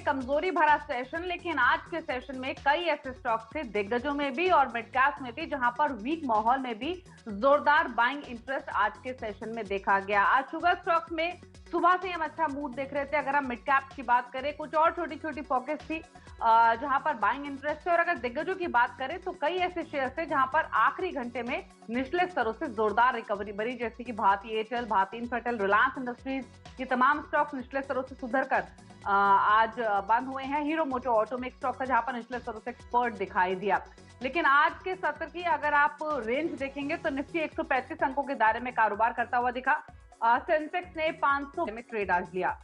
कमजोरी भरा सेशन, लेकिन आज के सेशन में कई ऐसे स्टॉक्स थे दिग्गजों में भी और मिड कैप में भी जहां पर वीक माहौल में भी जोरदार बाइंग इंटरेस्ट आज के सेशन में देखा गया। आज शुगर स्टॉक्स में सुबह से हम अच्छा मूड देख रहे थे। अगर हम मिड कैप की बात करें, कुछ और छोटी छोटी पॉकेट्स थी जहां पर बाइंग इंटरेस्ट है। और अगर दिग्गजों की बात करें तो कई ऐसे शेयर थे जहां पर आखिरी घंटे में निचले स्तरों से जोरदार रिकवरी बनी, जैसे कि भारती एयरटेल, भारती इन्फ्राटेल, रिलायंस इंडस्ट्रीज। ये तमाम स्टॉक्स निचले स्तरों से सुधर कर आज बंद हुए हैं। हीरो मोटो ऑटो में एक स्टॉक था जहां पर निचले स्तरों से एक्सपर्ट दिखाई दिया। लेकिन आज के सत्र की अगर आप रेंज देखेंगे तो निफ्टी 135 अंकों के दायरे में कारोबार करता हुआ दिखा। सेंसेक्स ने 500 में ट्रेड आज लिया।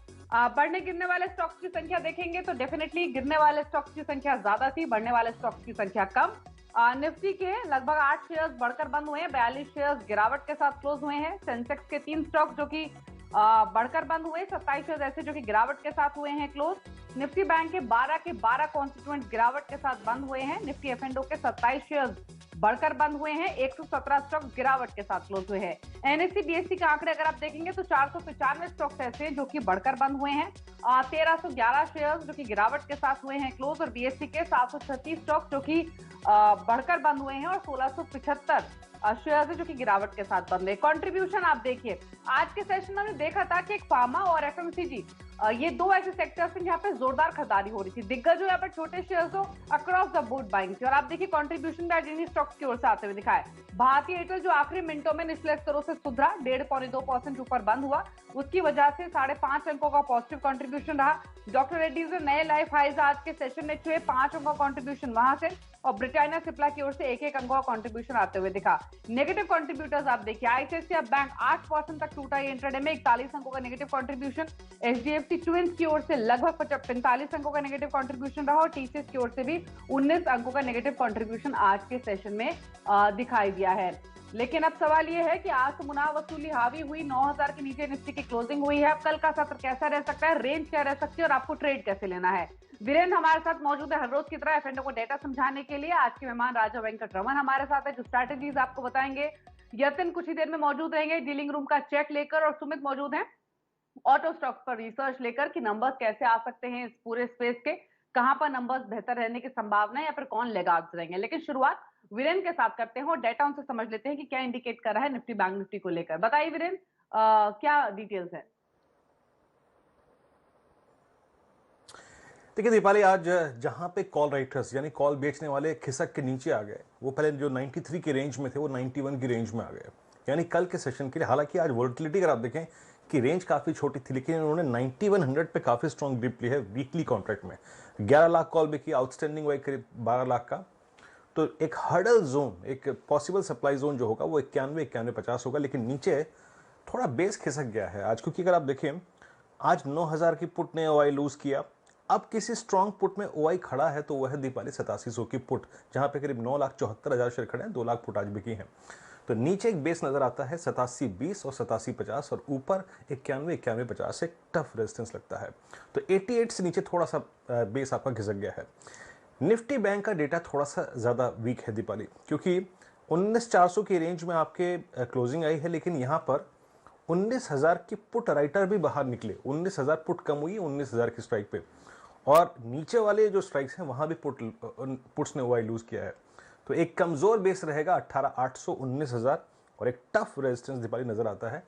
बढ़ने गिरने वाले स्टॉक्स की संख्या देखेंगे तो डेफिनेटली गिरने वाले स्टॉक्स की संख्या ज्यादा थी, बढ़ने वाले स्टॉक्स की संख्या कम। निफ्टी के लगभग 8 शेयर्स बढ़कर बंद हुए हैं, 42 शेयर्स गिरावट के साथ क्लोज हुए हैं। सेंसेक्स के 3 स्टॉक जो कि बढ़कर बंद हुए, 27 शेयर्स ऐसे जो कि गिरावट के साथ हुए हैं क्लोज। निफ्टी बैंक के 12 कॉन्स्टिट्यूएंट गिरावट के साथ बंद हुए हैं। निफ्टी एफ&ओ के 27 शेयर्स बढ़कर बंद हुए हैं, 117 स्टॉक गिरावट के साथ क्लोज हुए हैं। एनएससी बीएससी के आंकड़े अगर आप देखेंगे तो 495 स्टॉक्स ऐसे जो कि बढ़कर बंद हुए हैं, 1311 शेयर्स जो कि गिरावट के साथ हुए हैं क्लोज, और बीएससी के 736 स्टॉक जो कि बढ़कर बंद हुए हैं, और 1675 शेयर्स है जो कि गिरावट के साथ बंद है। कंट्रीब्यूशन आप देखिए, आज के सेशन में हमने देखा था कि एक फार्मा और एफएमसीजी ये दो ऐसे सेक्टर्स हैं जहां पे जोरदार खरीदारी हो रही थी। दिग्गज हो या फिर छोटे शेयर्स हो, अक्रॉस द बोर्ड बाइंग थी। और आप देखिए कंट्रीब्यूशन भी इन्हीं स्टॉक्स की ओर से आते हुए दिखा है। भारतीय एयरटेल जो आखिरी मिनटों में निचले स्तरों से सुधरा, 1.5-2% ऊपर बंद हुआ, उसकी वजह से 5.5 अंकों का पॉजिटिव कंट्रीब्यूशन रहा। डॉक्टर रेड्डीज ने नए लाइफ हाइज आज के सेशन में छुए, 5 अंकों का कंट्रीब्यूशन वहां से, और ब्रिटानिया सिप्ला की ओर से 1-1 अंकों का कंट्रीब्यूशन आते हुए दिखा। नेगेटिव कंट्रीब्यूटर्स आप देखिए, आईसीआईसीआई बैंक 8% तक टूटा ये इंट्राडे में, 41 अंकों का नेगेटिव कंट्रीब्यूशन। एचडीएफसी ट्विंस की ओर से लगभग 45 अंकों का नेगेटिव कंट्रीब्यूशन रहा, और टीसीएस की ओर से भी 19 अंकों का नेगेटिव कंट्रीब्यूशन आज के सेशन में दिखाई दिया है। लेकिन अब सवाल यह है कि आज तो मुनाफ वसूली हावी हुई, 9000 के नीचे निफ्टी की क्लोजिंग हुई है। अब कल का सत्र कैसा रह सकता है, रेंज क्या रह सकती है, और आपको ट्रेड कैसे लेना है। वीरेंद्र हमारे साथ मौजूद है हर रोज की तरह एफ&ओ को डेटा समझाने के लिए। आज के मेहमान राजा वेंकट रमन हमारे साथ है जो स्ट्रैटेजीज आपको बताएंगे। यतिन कुछ ही देर में मौजूद रहेंगे डीलिंग रूम का चेक लेकर, और सुमित मौजूद है ऑटो स्टॉक्स पर रिसर्च लेकर कि नंबर्स कैसे आ सकते हैं इस पूरे स्पेस के, कहां पर नंबर्स बेहतर रहने की संभावना है या फिर कौन लेगार्ड्स रहेंगे। लेकिन शुरुआत वीरेंद्र के साथ करते हैं और डेटा उनसे समझ लेते हैं कि क्या इंडिकेट कर रहा है निफ्टी बैंक निफ्टी को लेकर। बताइए वीरेंद्र, क्या डिटेल्स है। देखिए दीपाली, आज जहां पे कॉल राइटर्स यानी कॉल बेचने वाले खिसक के नीचे आ गए, वो पहले जो 93 की रेंज में थे वो 91 की रेंज में आ गए, यानी कल के सेशन के लिए। हालांकि आज वोलेटिलिटी अगर आप देखें कि रेंज काफ़ी छोटी थी, लेकिन उन्होंने 9100 पे काफ़ी स्ट्रॉन्ग डिप ली है वीकली कॉन्ट्रैक्ट में। 11 लाख कॉल भी की, आउटस्टैंडिंग वही करीब 12 लाख का। तो एक हर्डल जोन, एक पॉसिबल सप्लाई जोन जो होगा वो 91-51-50 होगा, लेकिन नीचे थोड़ा बेस खिसक गया है आज। क्योंकि अगर आप देखें, आज 9000 की पुट ने ओआई लूज किया। अब किसी स्ट्रॉन्ग पुट में ओआई खड़ा है तो वह है दीपाली 8700 की पुट, जहां पे करीब 9,74,000 शेयर खड़े हैं, 2 लाख पुट आज बिकी हैं। तो नीचे एक बेस नजर आता है 8720 और 8750, और ऊपर 91-51-50 एक टफ रेजिस्टेंस लगता है। तो 88 से नीचे थोड़ा सा बेस आपका घिसक गया है। निफ्टी बैंक का डेटा थोड़ा सा ज़्यादा वीक है दीपाली, क्योंकि 19,400 की रेंज में आपके क्लोजिंग आई है, लेकिन यहाँ पर 19,000 की पुट राइटर भी बाहर निकले। 19,000 पुट कम हुई 19,000 की स्ट्राइक पे, और नीचे वाले जो स्ट्राइक्स हैं वहाँ भी पुट्स ने ओआई लूज किया है। तो एक कमज़ोर बेस रहेगा 18,800 19,000, और एक टफ रेजिस्टेंस दीपाली नज़र आता है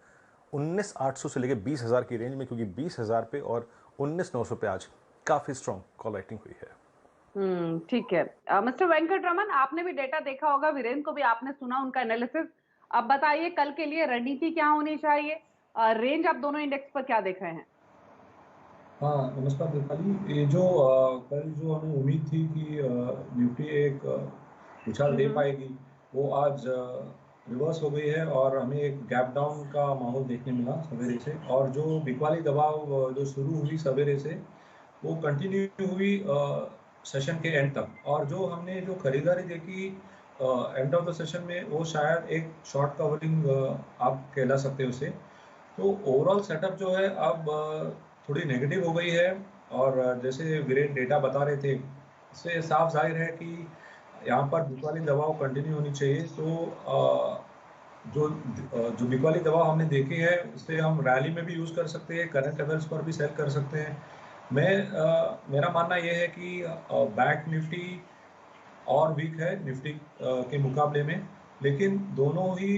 19,800 से लेकर 20,000 की रेंज में, क्योंकि 20,000 पे और 19,900 पे आज काफ़ी स्ट्रॉन्ग कॉल राइटिंग हुई है। ठीक है। मिस्टर वेंकट रमन, आपने भी डेटा देखा होगा, वीरेंद्र को भी आपने सुना उनका एनालिसिस। अब बताइए कल के लिए रणनीति क्या होनी चाहिए, रेंज आप दोनों इंडेक्स पर क्या देख रहे हैं। हाँ, नमस्कार दीपाली। ये जो कल जो हमें उम्मीद थी कि निफ्टी एक उछाल दे पाएगी, वो आज रिवर्स हो गई है, और हमें एक गैप डाउन का माहौल देखने मिला सवेरे से। और जो बिकवाली दबाव जो शुरू हुई सवेरे से, वो कंटिन्यू हुई सेशन के एंड तक। और जो हमने जो खरीदारी देखी एंड ऑफ द सेशन में, वो शायद एक शॉर्ट कवरिंग आप कहला सकते हो उसे। तो ओवरऑल सेटअप जो है अब थोड़ी नेगेटिव हो गई है, और जैसे वीरेन डेटा बता रहे थे, इससे साफ जाहिर है कि यहाँ पर बिक वाली दबाव कंटिन्यू होनी चाहिए। तो जो बिक वाली दबाव हमने देखी है, उससे हम रैली में भी यूज़ कर सकते हैं, करंट लेवल्स पर भी सेल कर सकते हैं। मेरा मानना ये है कि बैंक निफ्टी और वीक है निफ्टी के मुकाबले में, लेकिन दोनों ही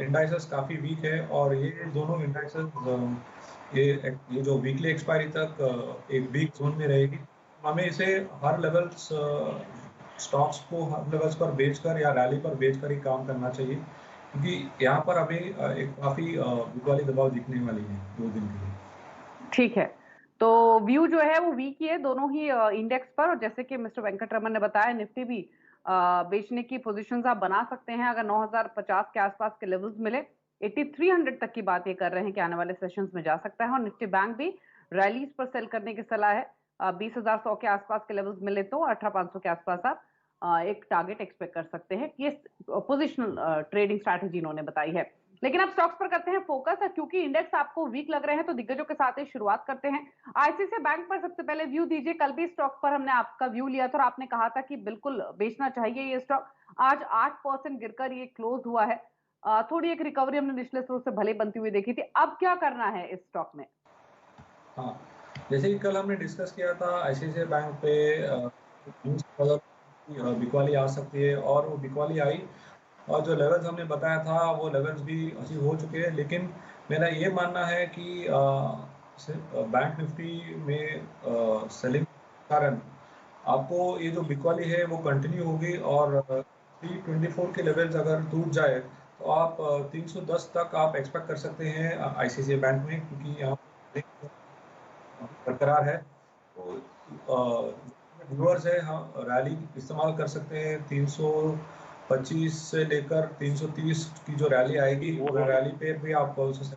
इंडाइसेस काफ़ी वीक है और ये दोनों इंडाइसेस ये जो वीकली एक्सपायरी तक एक वीक जोन में रहेगी। हमें इसे हर लेवल्स स्टॉक्स को हर लेवल्स पर बेचकर या रैली पर बेचकर ही काम करना चाहिए, क्योंकि यहाँ पर अभी एक काफ़ी वीक वाली दबाव दिखने वाली है 2 दिन के लिए। ठीक है, तो व्यू जो है वो वीक ही है दोनों ही इंडेक्स पर। और जैसे कि मिस्टर वेंकटरमन ने बताया, निफ्टी भी बेचने की पोजीशंस आप बना सकते हैं अगर 9050 के आसपास के लेवल्स मिले। 8300 तक की बात ये कर रहे हैं कि आने वाले सेशंस में जा सकता है। और निफ्टी बैंक भी रैलीज पर सेल करने की सलाह है। 20100 के आसपास के लेवल्स मिले तो 18500 के आसपास आप एक टारगेट एक्सपेक्ट कर सकते हैं। ये पोजिशनल ट्रेडिंग स्ट्रैटेजी इन्होंने बताई है। लेकिन अब स्टॉक्स पर करते हैं फोकस, क्योंकि इंडेक्स आपको वीक लग रहे हैं तो दिग्गजों के साथ ही शुरुआत करते हैं। आईसीआईसीआई बैंक पर सबसे पहले व्यू दीजिए। कल भी स्टॉक पर हमने आपका व्यू लिया था और आपने कहा था कि बिल्कुल बेचना चाहिए ये स्टॉक। आज 8% गिरकर ये क्लोज हुआ है। थोड़ी एक रिकवरी हमने निचले स्रोत से भले बनती हुई देखी थी। अब क्या करना है इस स्टॉक में? हाँ, जैसे कि कल हमने डिस्कस किया था आईसीआईसीआई बैंक पे बिकवाली आ सकती है और वो बिकवाली आई, और जो लेवल्स हमने बताया था वो लेवल्स भी अचीव हो चुके हैं। लेकिन मेरा ये मानना है कि बैंक निफ्टी में सेलिंग के कारण आपको ये जो बिकवाली है वो कंटिन्यू होगी, और 324 के लेवल्स अगर टूट जाए तो आप 310 तक आप एक्सपेक्ट कर सकते हैं आईसीआईसीआई बैंक में, क्योंकि यहाँ बरकरार है। तो व्यूअर्स है, हाँ, रैली इस्तेमाल कर सकते हैं। 325 से लेकर 330 की जो रैली आएगी वो रैली पे भी आप उसे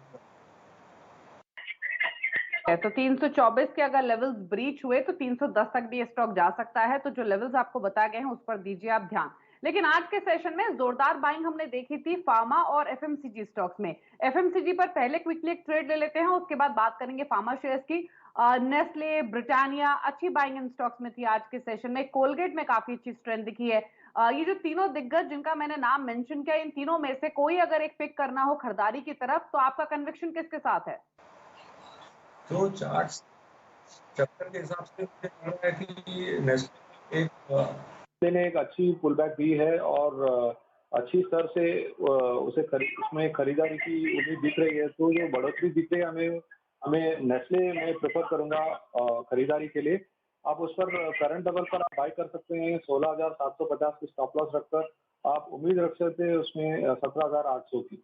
तो 324 के अगर लेवल्स ब्रीच हुए तो 310 तक भी ये स्टॉक जा सकता है। तो जो लेवल्स आपको बताए गए हैं उस पर दीजिए आप ध्यान। लेकिन आज के सेशन में जोरदार बाइंग हमने देखी थी फार्मा और एफएमसीजी स्टॉक्स में। एफएमसीजी पर पहले क्विकली एक ट्रेड ले लेते हैं, उसके बाद बात करेंगे फार्मा शेयर्स की। नेस्ले, ब्रिटानिया अच्छी बाइंग इन स्टॉक्स में थी आज के सेशन में। कोलगेट में काफी अच्छी स्ट्रेंथ दिखी है। ये जो तीनों दिग्गज जिनका मैंने नाम मेंशन किया, इन तीनों में से कोई अगर एक पिक करना हो खरीदारी की तरफ, तो आपका कन्विक्शन किसके साथ है? तो चार्ट चक्कर के हिसाब से मुझे लग रहा है कि नेस्ले ने एक अच्छी पुलबैक दी है और अच्छी स्तर से उसमें खरीदारी की उम्मीद दिख रही है। तो जो बढ़ोतरी दिख रही है हमें नेस्ले में प्रेफर करूंगा खरीदारी के लिए। आप उस पर करंट लेवल पर आप बाय कर सकते हैं 16,750 की स्टॉप लॉस रखकर। आप उम्मीद रख सकते हैं उसमें 17,800 की।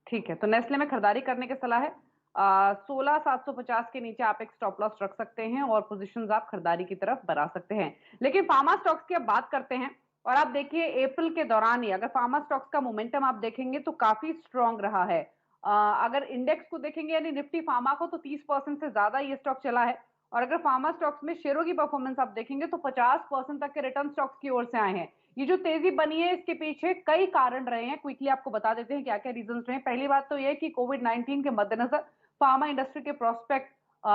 ठीक है, तो नेस्ले में खरीदारी करने की सलाह है। 16,750 के नीचे आप एक स्टॉप लॉस रख सकते हैं और पोजीशंस आप खरीदारी की तरफ बढ़ा सकते हैं। लेकिन फार्मा स्टॉक्स की अब बात करते हैं। और आप देखिए अप्रैल के दौरान ही अगर फार्मा स्टॉक्स का मोमेंटम आप देखेंगे तो काफी स्ट्रांग रहा है। अगर इंडेक्स को देखेंगे यानी निफ्टी फार्मा को, तो 30% से ज्यादा ये स्टॉक चला है। और अगर फार्मा स्टॉक्स में शेयरों की परफॉर्मेंस आप देखेंगे तो 50% तक के रिटर्न स्टॉक्स की ओर से आए हैं। ये जो तेजी बनी है इसके पीछे कई कारण रहे हैं। क्विकली आपको बता देते हैं क्या क्या रीजंस रहे हैं। पहली बात तो ये कि कोविड-19 के मद्देनजर फार्मा इंडस्ट्री के प्रोस्पेक्ट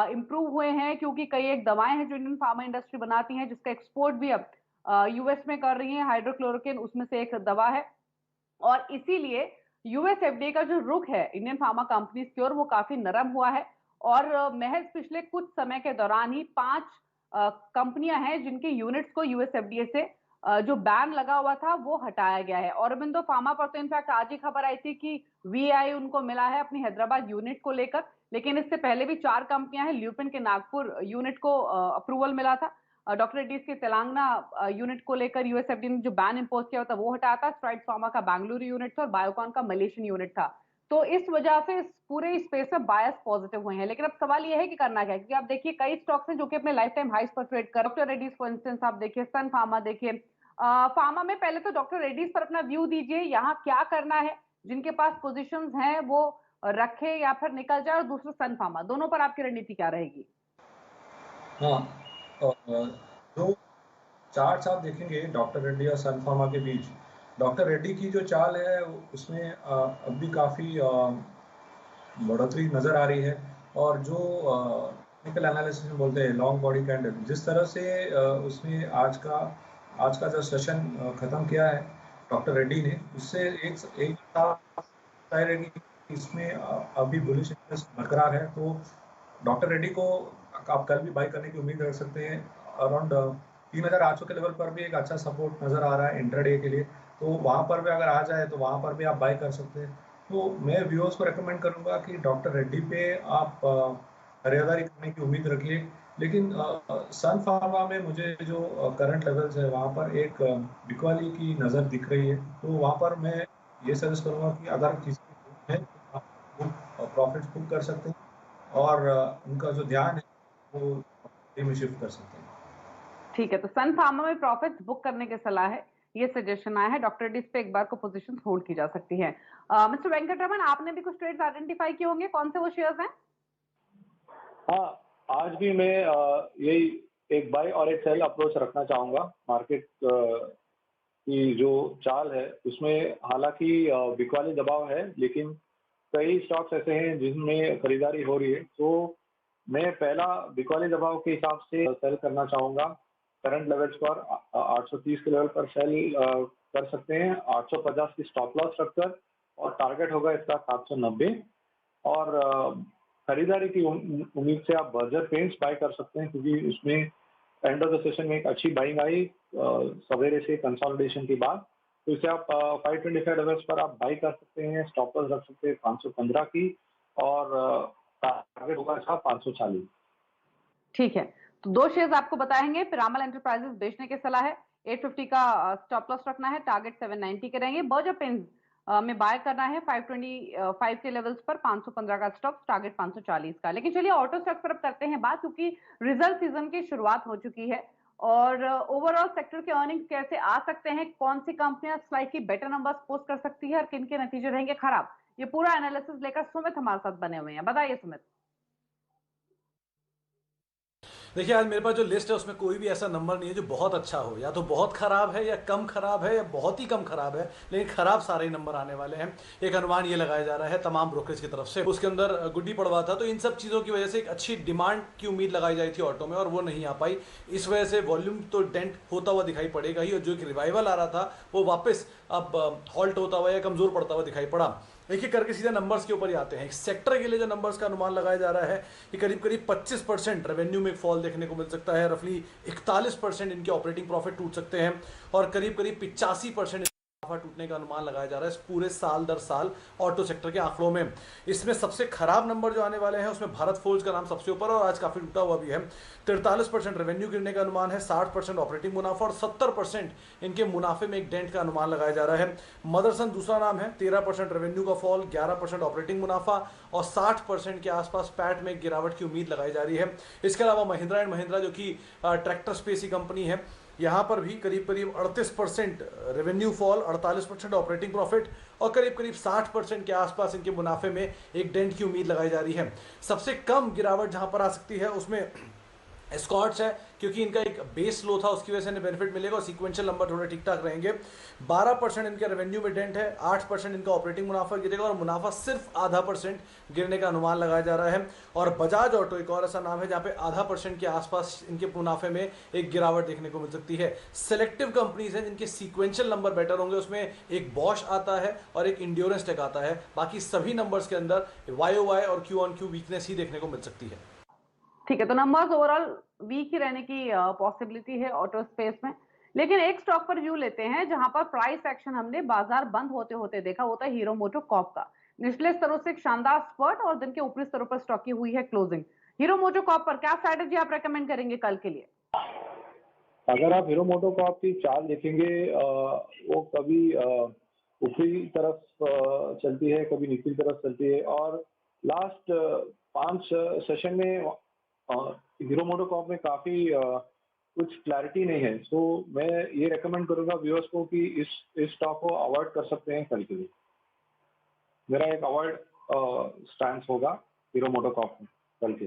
इंप्रूव हुए हैं, क्योंकि कई एक दवाएं हैं जो इंडियन फार्मा इंडस्ट्री बनाती है जिसका एक्सपोर्ट भी अब यूएस में कर रही है। हाइड्रोक्लोरोक्विन उसमें से एक दवा है। और इसीलिए यूएस एफडीए का जो रुख है इंडियन फार्मा कंपनीज की ओर वो काफी नरम हुआ है। और महज पिछले कुछ समय के दौरान ही 5 कंपनियां हैं जिनके यूनिट्स को यूएस एफडीए से जो बैन लगा हुआ था वो हटाया गया है। ऑरोबिंदो फार्मा पर तो इनफैक्ट आज ही खबर आई थी कि वीआई उनको मिला है अपनी हैदराबाद यूनिट को लेकर। लेकिन इससे पहले भी 4 कंपनियां हैं। ल्यूपिन के नागपुर यूनिट को अप्रूवल मिला था। डॉक्टर रेड्डीज के तेलंगाना यूनिट को लेकर यूएसएफडीए ने जो बैन इंपोज किया था वो हटाया था। स्ट्राइड फार्मा का बेंगलुरु यूनिट था और बायोकॉन का मलेशियन यूनिट था। तो इस वजह से इस पूरे स्पेस में बायस पॉजिटिव हुए हैं। लेकिन अब सवाल यह है कि करना क्या है, क्योंकि आप देखिए कई स्टॉक्स हैं जो कि अपने लाइफ टाइम हाइस पर ट्रेड कर। डॉक्टर रेड्डीज फॉर इंस्टेंस आप देखिए, सन फार्मा देखिए। फार्मा में पहले तो डॉक्टर रेड्डीज पर अपना व्यू दीजिए, यहाँ क्या करना है, जिनके पास पोजिशन हैं वो रखे या फिर निकल जाए। और दूसरा सन फार्मा, दोनों पर आपकी रणनीति क्या रहेगी? हाँ, जो चार्ट्स आप देखेंगे डॉक्टर रेड्डी और सन फार्मा के बीच, डॉक्टर रेड्डी की जो चाल है उसमें अब भी काफ़ी बढ़ोतरी नज़र आ रही है। और जो टेक्निकल एनालिसिस में बोलते हैं लॉन्ग बॉडी कैंडल, जिस तरह से उसने आज का जो सेशन ख़त्म किया है डॉक्टर रेड्डी ने, उससे एक जाहिर है कि इसमें अभी बुलिश इंटरेस्ट बरकरार है। तो डॉक्टर रेड्डी को आप कल भी बाई करने की उम्मीद रख सकते हैं। अराउंड 3800 के लेवल पर भी एक अच्छा सपोर्ट नज़र आ रहा है इंट्राडे के लिए, तो वहाँ पर भी अगर आ जाए तो वहाँ पर भी आप बाई कर सकते हैं। तो मैं व्यूअर्स को रेकमेंड करूँगा कि डॉक्टर रेड्डी पे आप खरीदारी करने की उम्मीद रखिए। लेकिन सन फार्मा में मुझे जो करंट लेवल्स है वहाँ पर एक बिकवाली की नज़र दिख रही है, तो वहाँ पर मैं ये सजेस्ट करूँगा कि अगर किसी को है तो आप प्रॉफिट्स बुक कर सकते हैं और उनका जो ध्यान है वो में शिफ्ट कर सकते हैं। ठीक है, तो सन फार्मा में प्रॉफिट्स बुक करने की सलाह है, ये सजेशन आया है। डॉक्टर डिस पे एक बार को पोजीशन होल्ड की जा सकती है। मिस्टर वेंकटरमन, आपने भी कुछ ट्रेड्स आइडेंटिफाई किए होंगे, कौन से वो शेयर्स हैं? हाँ, आज भी मैं यही एक बाय और एक सेल अप्रोच रखना चाहूँगा। मार्केट की जो चाल है उसमें हालांकि बिकवाली दबाव है, लेकिन कई स्टॉक्स ऐसे हैं जिनमें खरीदारी हो रही है, तो मैं पहला बिकवाली दबाव के हिसाब से सेल करना चाहूँगा। करंट लेवल्स पर 830 के लेवल पर सेल कर सकते हैं, 850 की स्टॉप लॉस रखकर, और टारगेट होगा इसका 790। और खरीदारी की उम्मीद से आप बर्जर पेंट्स बाय कर सकते हैं, क्योंकि उसमें एंड ऑफ द सेशन में एक अच्छी बाइंग आई सवेरे से कंसोलिडेशन के बाद, तो इसे आप 525 लेवल्स पर आप बाई कर सकते हैं। स्टॉप लॉस रख सकते हैं 515 की, और टारगेट होगा इसका 540। ठीक है, तो दो शेयर्स आपको बताएंगे। पिरामल एंटरप्राइजेस बेचने की सलाह है, 850 का स्टॉप लॉस रखना है, टारगेट 790 के रहेंगे। बर्जर पेंट्स में बाय करना है 525 के लेवल्स पर, 515 का स्टॉप, टारगेट 540 का। लेकिन चलिए ऑटो स्टॉक पर अब करते हैं बात, क्योंकि रिजल्ट सीजन की शुरुआत हो चुकी है और ओवरऑल सेक्टर के अर्निंग्स कैसे आ सकते हैं, कौन सी कंपनियां स्लाइटली बेटर नंबर्स पोस्ट कर सकती है और किन के नतीजे रहेंगे खराब, ये पूरा एनालिसिस लेकर सुमित हमारे साथ बने हुए हैं। बताइए सुमित। देखिए, आज मेरे पास जो लिस्ट है उसमें कोई भी ऐसा नंबर नहीं है जो बहुत अच्छा हो, या तो बहुत खराब है, या कम खराब है, या बहुत ही कम खराब है, लेकिन खराब सारे ही नंबर आने वाले हैं। एक अनुमान ये लगाया जा रहा है तमाम ब्रोकरेज की तरफ से, उसके अंदर गुड्डी पड़वा था, तो इन सब चीज़ों की वजह से एक अच्छी डिमांड की उम्मीद लगाई जाई थी ऑटो में, और वो नहीं आ पाई। इस वजह से वॉल्यूम तो डेंट होता हुआ दिखाई पड़ेगा ही, और जो एक रिवाइवल आ रहा था वो वापस अब हॉल्ट होता हुआ या कमज़ोर पड़ता हुआ दिखाई पड़ा। एक एक करके सीधे नंबर्स के ऊपर ही आते हैं। सेक्टर के लिए जो नंबर्स का अनुमान लगाया जा रहा है कि करीब करीब 25% रेवेन्यू में फॉल देखने को मिल सकता है, रफली 41% इनके ऑपरेटिंग प्रॉफिट टूट सकते हैं, और करीब करीब 85% टूटने का अनुमान लगाया जा रहा है इस पूरे साल दर साल ऑटो सेक्टर के आंकड़ों में। इसमें सबसे खराब नंबर जो आने वाले हैं उसमें भारत फोर्ज का नाम सबसे ऊपर, और आज काफी टूटा हुआ भी है। 43% रेवेन्यू गिरने का अनुमान है, 60% ऑपरेटिंग मुनाफा, और 70% इनके मुनाफे में एक डेंट का अनुमान लगाया जा रहा है। मदरसन दूसरा नाम है, 13% रेवेन्यू का फॉल, 11% ऑपरेटिंग मुनाफा, और 60% के आसपास पैट में गिरावट की उम्मीद लगाई जा रही है। इसके अलावा महिंद्रा एंड महिंद्रा जो कि ट्रैक्टर स्पेस की कंपनी है, यहाँ पर भी करीब करीब 38% रेवेन्यू फॉल, 48% ऑपरेटिंग प्रॉफिट, और करीब करीब 60% के आसपास इनके मुनाफे में एक डेंट की उम्मीद लगाई जा रही है। सबसे कम गिरावट जहाँ पर आ सकती है उसमें स्कॉट्स है, क्योंकि इनका एक बेस लो था, उसकी वजह से इन्हें बेनिफिट मिलेगा, और सीक्वेंशियल नंबर थोड़े ठीक ठाक रहेंगे। 12% इनके रेवेन्यू में डेंट है, 8% इनका ऑपरेटिंग मुनाफा गिरेगा, और मुनाफा सिर्फ 0.5% गिरने का अनुमान लगाया जा रहा है। और बजाज ऑटो एक और ऐसा नाम है जहाँ पे 0.5% के आसपास इनके मुनाफे में एक गिरावट देखने को मिल सकती है। सेलेक्टिव कंपनीज हैं जिनके सीक्वेंशियल नंबर बेटर होंगे, उसमें एक बॉश आता है और एक इंड्योरेंस टेक आता है। बाकी सभी नंबर्स के अंदर YOY और Q-on-Q वीकनेस ही देखने को मिल सकती है। ठीक है, तो नंबर्स ओवरऑल वीक ही रहने की पॉसिबिलिटी है ऑटो स्पेस में। लेकिन एक स्टॉक पर व्यू लेते हैं जहां पर प्राइस एक्शन हमने बाजार बंद होते होते देखा, होता है हीरो मोटो कॉर्प का। निचले स्तरों से एक शानदार स्पर्ट और दिन के ऊपरी स्तरों पर स्टॉक की हुई है क्लोजिंग। हीरो मोटो कॉर्प पर क्या स्ट्रैटेजी आप रेकमेंड करेंगे कल के लिए? अगर आप हीरो मोटो कॉर्प की चाल देखेंगे, वो कभी ऊपरी तरफ चलती है, कभी निचली तरफ चलती है, और लास्ट 5 सेशन में हीरो मोटो कॉर्प में काफ़ी कुछ क्लैरिटी नहीं है। सो मैं ये रेकमेंड करूँगा व्यूअर्स को कि इस स्टॉक को अवॉइड कर सकते हैं कल के लिए। मेरा एक अवॉइड स्टैंड होगा हीरो मोटो कॉर्प में कल के।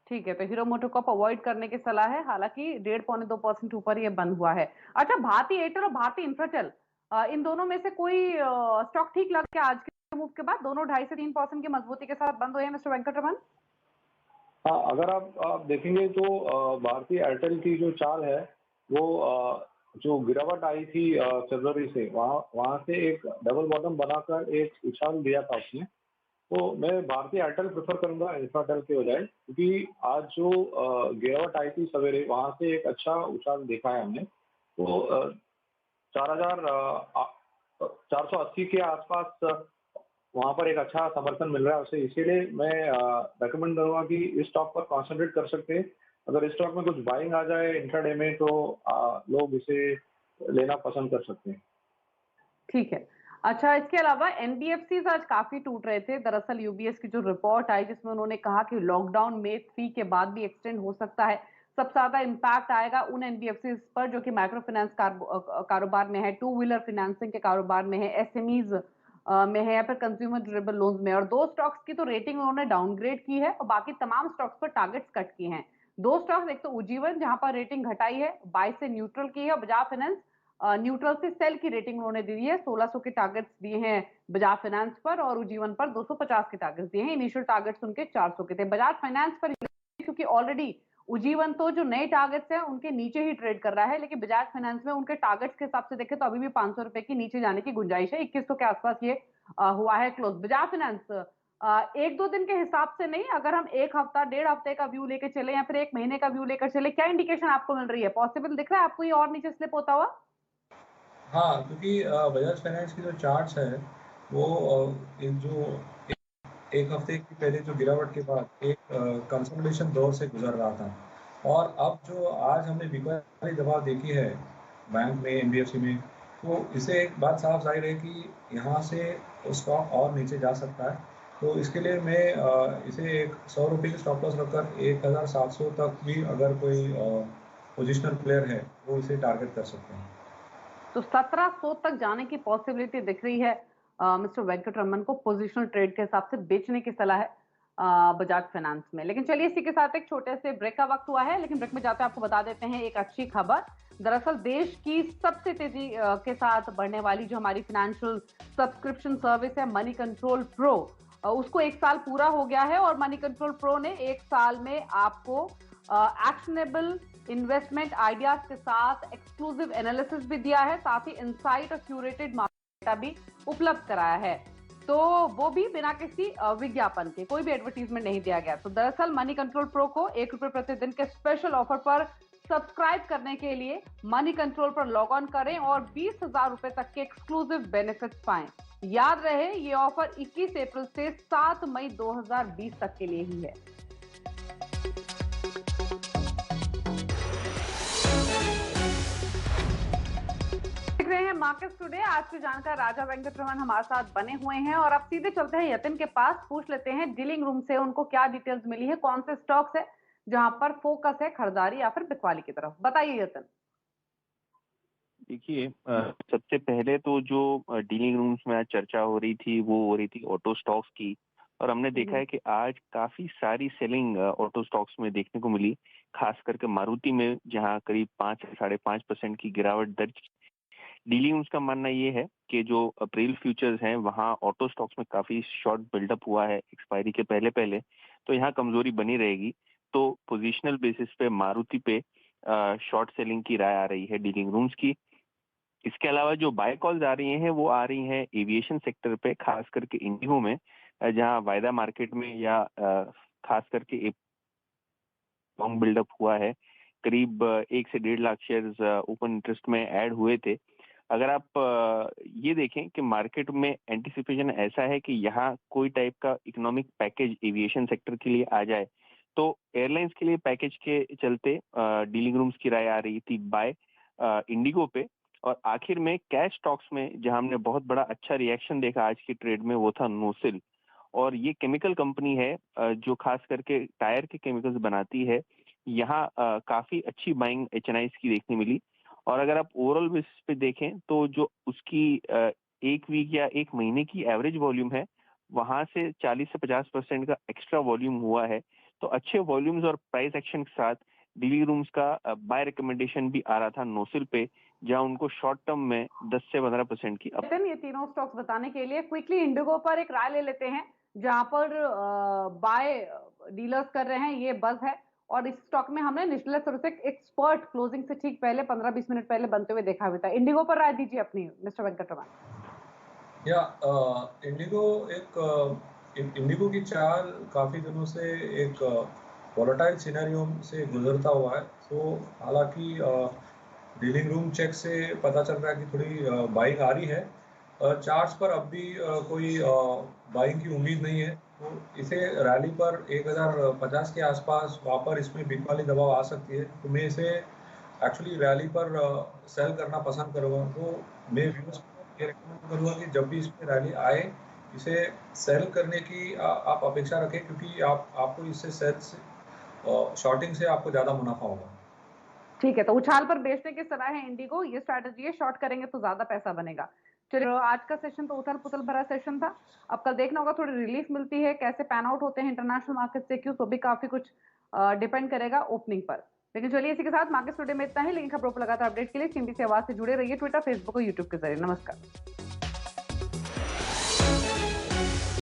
ठीक है, तो हीरो मोटो कॉर्प अवॉइड करने की सलाह है, हालांकि 1.5-2% ऊपर ये बंद हुआ है। अच्छा, भारती एयरटेल और भारती इंफ्राटेल, इन दोनों में से कोई स्टॉक ठीक लग गया आज के मूव के बाद? दोनों 2.5 से 3% की मजबूती के साथ बंद हुए हैं मिस्टर वेंकटरमन। हाँ, अगर आप देखेंगे तो भारतीय एयरटेल की जो चाल है वो जो गिरावट आई थी फरवरी से, वहाँ से एक डबल बॉटम बनाकर एक उछाल दिया था उसने, तो मैं भारतीय एयरटेल प्रेफर करूंगा इंफ्राटेल के बजाय, क्योंकि आज जो गिरावट आई थी सवेरे, वहां से एक अच्छा उछाल देखा है हमने। तो 4,480 के आसपास वहां पर एक अच्छा समर्थन मिल रहा है उसे, इसीलिए मैं रेकमेंड करूंगा कि इस स्टॉक पर कॉन्सेंट्रेट कर सकते हैं। अगर इस स्टॉक में कुछ बाइंग आ जाए इंट्राडे में तो लोग इसे लेना पसंद कर सकते हैं। ठीक है। अच्छा, इसके अलावा एनबीएफसीज आज काफी टूट रहे थे। दरअसल यूबीएस की जो रिपोर्ट आई जिसमें उन्होंने कहा कि लॉकडाउन में 3 के बाद भी एक्सटेंड हो सकता है। सबसे ज्यादा इम्पैक्ट आएगा उन एनबीएफसीज पर जो कि माइक्रो फाइनेंस कारोबार में है, टू व्हीलर फाइनेंसिंग के कारोबार में है, एसएमईज में है, या फिर कंज्यूमर ड्यूरेबल लोन्स में। और 2 स्टॉक्स की तो रेटिंग उन्होंने डाउनग्रेड की है और बाकी तमाम स्टॉक्स पर टारगेट्स कट किए हैं। 2 स्टॉक्स, एक तो उज्जीवन जहां पर रेटिंग घटाई है, 22 से न्यूट्रल की है, और बजाज फाइनेंस न्यूट्रल से सेल की रेटिंग उन्होंने दी है। 1600 के टारगेट्स दिए हैं बजाज फाइनेंस पर और उज्जीवन पर 250 के टारगेट्स दिए हैं। इनिशियल टारगेट्स उनके 400 के थे। बजाज फाइनेंस पर क्योंकि ऑलरेडी उज्जीवन तो जो नए टारगेट्स हैं उनके नीचे ही ट्रेड कर रहा है, लेकिन बजाज फाइनेंस में उनके टारगेट्स के हिसाब से देखें तो अभी भी 500 रुपए की नीचे जाने की गुंजाइश है। 2100 के आसपास ये हुआ है क्लोज। बजाज फाइनेंस एक दो दिन के हिसाब से नहीं, अगर हम एक हफ्ता 1.5 हफ्ते का व्यू लेकर चले या फिर 1 महीने का व्यू लेकर चले, क्या इंडिकेशन आपको मिल रही है? पॉसिबल दिख रहा है आपको ये और नीचे स्लिप होता हुआ? हाँ, क्योंकि बजाज फाइनेंस की जो चार्ट्स है वो एक जो एक हफ्ते की पहले जो गिरावट के बाद एक कंसोलिडेशन दौर से गुजर रहा था, और अब जो आज हमने बिकवाली दबाव देखी है बैंक में, एनबीएफसी में, तो इससे एक बात साफ जाहिर है कि यहाँ से स्टॉक और नीचे जा सकता है। तो इसके लिए मैं इसे एक 100 रुपये की स्टॉप लॉस रखकर 1700 तक भी अगर कोई पोजिशनल प्लेयर है वो इसे टारगेट कर सकते हैं। तो 1700 तक जाने की पॉसिबिलिटी दिख रही है मिस्टर वेंकटरमन को। पोजिशनल ट्रेड के हिसाब से बेचने की सलाह है बजाज फाइनेंस में। लेकिन चलिए, इसी के साथ एक छोटे से ब्रेक का वक्त हुआ है, लेकिन ब्रेक में जाते आपको बता देते हैं एक अच्छी खबर। दरअसल देश की सबसे तेजी के साथ बढ़ने वाली जो हमारी फाइनेंशियल सब्सक्रिप्शन सर्विस है मनी कंट्रोल प्रो, उसको 1 साल पूरा हो गया है और मनी कंट्रोल प्रो ने 1 साल में आपको एक्शनेबल इन्वेस्टमेंट आइडियाज के साथ एक्सक्लूसिव एनालिसिस भी दिया है, साथ ही इनसाइट और क्यूरेटेड मार्केट डेटा भी उपलब्ध कराया है। तो वो भी बिना किसी विज्ञापन के, कोई भी एडवर्टीजमेंट नहीं दिया गया। तो दरअसल मनी कंट्रोल प्रो को 1 रुपए प्रतिदिन के स्पेशल ऑफर पर सब्सक्राइब करने के लिए मनी कंट्रोल पर लॉग ऑन करें और 20,000 रुपए तक के एक्सक्लूसिव बेनिफिट्स पाएं। याद रहे, ये ऑफर 21 अप्रैल से 7 मई 2020 तक के लिए ही है। देख रहे हैं मार्केट्स टुडे। आज की जानकार राजा वेंकटरमन हमारे साथ बने हुए हैं और अब सीधे चलते हैं यतिन के पास, पूछ लेते हैं डीलिंग रूम से उनको क्या डिटेल्स मिली है, कौन से स्टॉक्स है जहां पर फोकस है खरीदारी या फिर बिकवाली की तरफ। बताइए यतिन। देखिए, सबसे पहले तो जो डीलिंग रूम्स में आज चर्चा हो रही थी वो हो रही थी ऑटो स्टॉक्स की, और हमने देखा है कि आज काफी सारी सेलिंग ऑटो स्टॉक्स में देखने को मिली, खास करके मारुति में, जहां करीब 5 से 5.5% की गिरावट दर्ज। डीलिंग रूम्स का मानना ये है कि जो अप्रैल फ्यूचर्स हैं वहां ऑटो स्टॉक्स में काफी शॉर्ट बिल्डअप हुआ है एक्सपायरी के पहले पहले, तो यहाँ कमजोरी बनी रहेगी। तो पोजिशनल बेसिस पे मारुति पे शॉर्ट सेलिंग की राय आ रही है डीलिंग रूम्स की। इसके अलावा जो बाय कॉल्स आ रही हैं वो आ रही हैं एविएशन सेक्टर पे, खास करके इंडिगो में, जहां वायदा मार्केट में या खास करके एक लॉन्ग बिल्डअप हुआ है। करीब 1 से 1.5 लाख शेयर्स ओपन इंटरेस्ट में ऐड हुए थे। अगर आप ये देखें कि मार्केट में एंटिसिपेशन ऐसा है कि यहाँ कोई टाइप का इकोनॉमिक पैकेज एविएशन सेक्टर के लिए आ जाए, तो एयरलाइंस के लिए पैकेज के चलते डीलिंग रूम्स की राय आ रही थी बाय इंडिगो पे। और आखिर में कैश स्टॉक्स में जहां हमने बहुत बड़ा अच्छा रिएक्शन देखा आज की ट्रेड में, वो था नोसिल, और ये केमिकल कंपनी है जो खास करके टायर के केमिकल्स बनाती है। यहाँ काफी अच्छी बाइंग एचएनआईज की देखने मिली। और अगर आप ओवरऑल बेसिस पे देखें तो जो उसकी 1 वीक या 1 महीने की एवरेज वॉल्यूम है, वहां से 40 से 50% का एक्स्ट्रा वॉल्यूम हुआ है। तो अच्छे वॉल्यूम्स और प्राइस एक्शन के साथ डीलिंग रूम्स का बाय रिकमेंडेशन भी आ रहा था नोसिल पे, जहां उनको शॉर्ट टर्म में 10 से 15% की ये तीनों स्टॉक्स बताने के लिए क्विकली इंडिगो पर एक राय ले लेते हैं, जहां पर बाय डीलर्स कर रहे हैं, ये बज है। और इस स्टॉक में हमने निचले स्तर से एक्सपर्ट क्लोजिंग से ठीक पहले 15-20 मिनट पहले बनते हुए देखा हुआ था। इंडिगो पर राय दीजिए अपनी मिस्टर वेंकटरमन। या इंडिगो एक इंडिगो की चाल काफ़ी दिनों से एक वॉलेटाइल सिनेरियो से गुजरता हुआ है। तो हालांकि डीलिंग रूम चेक से पता चल रहा है कि थोड़ी बाइंग आ रही है। चार्ट्स पर अब भी कोई बाइंग की उम्मीद नहीं है। तो इसे रैली पर 1050 के आसपास वापस इसमें बिक वाली दबाव आ सकती है। तो मैं इसे एक्चुअली रैली पर सेल करना पसंद करूँगा। तो मैं व्यूअर्स को ये रिकमेंड करूँगा कि जब भी इसमें रैली आए, इसे सेल करने की आप अपेक्षा रखें, क्योंकि आपको इससे सेल से शॉर्टिंग से आपको ज़्यादा मुनाफा होगा। ठीक है, तो उछाल पर बेचने की सलाह है इंडिगो, ये स्ट्रैटेजी है, शॉर्ट करेंगे तो ज्यादा पैसा बनेगा। चलिए, आज का सेशन तो उथल पुथल भरा सेशन था। अब कल देखना होगा थोड़ी रिलीफ मिलती है, कैसे पैन आउट होते हैं इंटरनेशनल मार्केट से, क्यों तो भी काफी कुछ डिपेंड करेगा ओपनिंग पर। लेकिन चलिए, इसी के साथ मार्केट टुडे में इतना ही। लेकिन खबरों पर लगातार अपडेट के लिए CNBC आवाज से जुड़े रहिए, ट्विटर, फेसबुक और यूट्यूब के जरिए। नमस्कार।